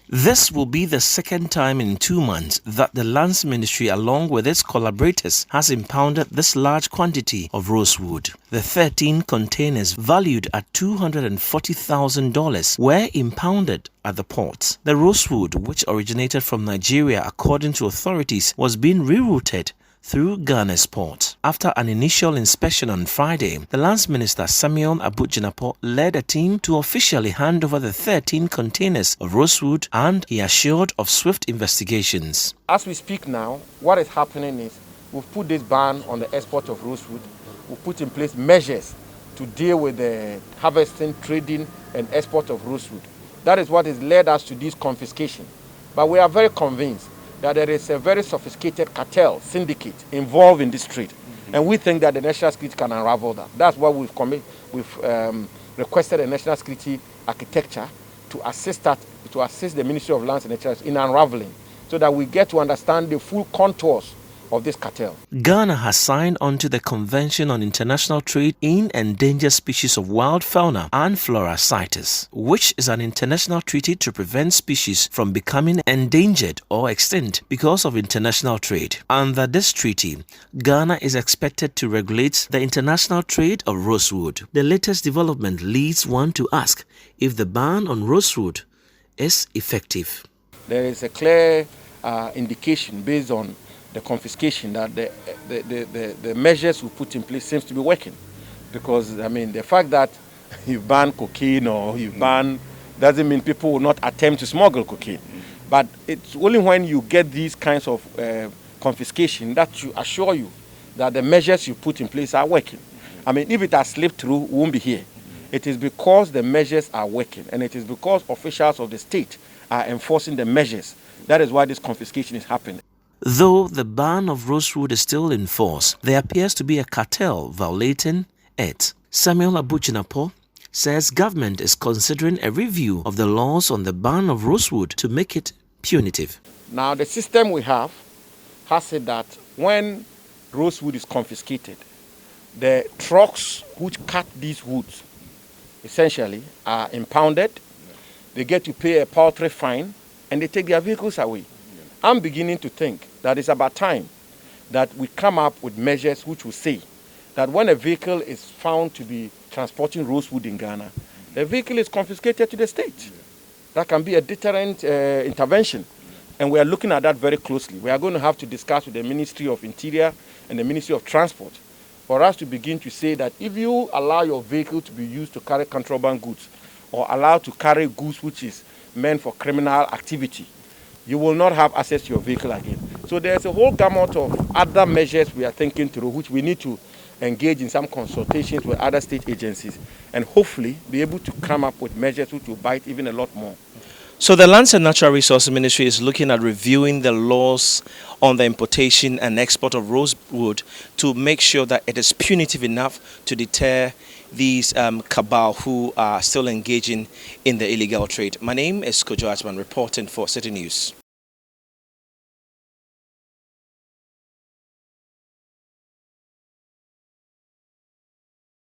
This will be the second time in 2 months that the Lands Ministry, along with its collaborators, has impounded this large quantity of rosewood. The 13 containers valued at $240,000 were impounded at the port. The rosewood, which originated from Nigeria according to authorities, was being rerouted through Ghana's port. After an initial inspection on Friday, the Lands Minister Samuel Abu-Jinapor led a team to officially hand over the 13 containers of rosewood, and he assured of swift investigations. As we speak now, what is happening is we've put this ban on the export of rosewood. We've put in place measures to deal with the harvesting, trading and export of rosewood. That is what has led us to this confiscation. But we are very convinced that there is a very sophisticated cartel syndicate involved in this trade. And we think that the national security can unravel that. That's why we've requested a national security architecture to assist the Ministry of Lands and Natures in unraveling, so that we get to understand the full contours of this cartel. Ghana has signed on to the Convention on International Trade in Endangered Species of Wild Fauna and Flora CITES, which is an international treaty to prevent species from becoming endangered or extinct because of international trade. Under this treaty, Ghana is expected to regulate the international trade of rosewood. The latest development leads one to ask if the ban on rosewood is effective. There is a clear indication based on the confiscation that the measures we put in place seems to be working. Because, I mean, the fact that you ban cocaine or you ban doesn't mean people will not attempt to smuggle cocaine. But it's only when you get these kinds of confiscation that you assure you that the measures you put in place are working. I mean, if it has slipped through, we won't be here. It is because the measures are working, and it is because officials of the state are enforcing the measures. That is why this confiscation is happening. Though the ban of rosewood is still in force, there appears to be a cartel violating it. Samuel Abu-Jinapor says government is considering a review of the laws on the ban of rosewood to make it punitive. Now, the system we have has said that when rosewood is confiscated, the trucks which cut these woods essentially are impounded. They get to pay a paltry fine, and they take their vehicles away. I'm beginning to think that it's about time that we come up with measures which will say that when a vehicle is found to be transporting rosewood in Ghana, the vehicle is confiscated to the state. That can be a deterrent intervention, and we are looking at that very closely. We are going to have to discuss with the Ministry of Interior and the Ministry of Transport for us to begin to say that if you allow your vehicle to be used to carry contraband goods or allowed to carry goods which is meant for criminal activity, you will not have access to your vehicle again. So there's a whole gamut of other measures we are thinking through, which we need to engage in some consultations with other state agencies and hopefully be able to come up with measures which will bite even a lot more. So the Lands and Natural Resources Ministry is looking at reviewing the laws on the importation and export of rosewood to make sure that it is punitive enough to deter these cabal who are still engaging in the illegal trade. My name is Kojo Asman, reporting for Citi News.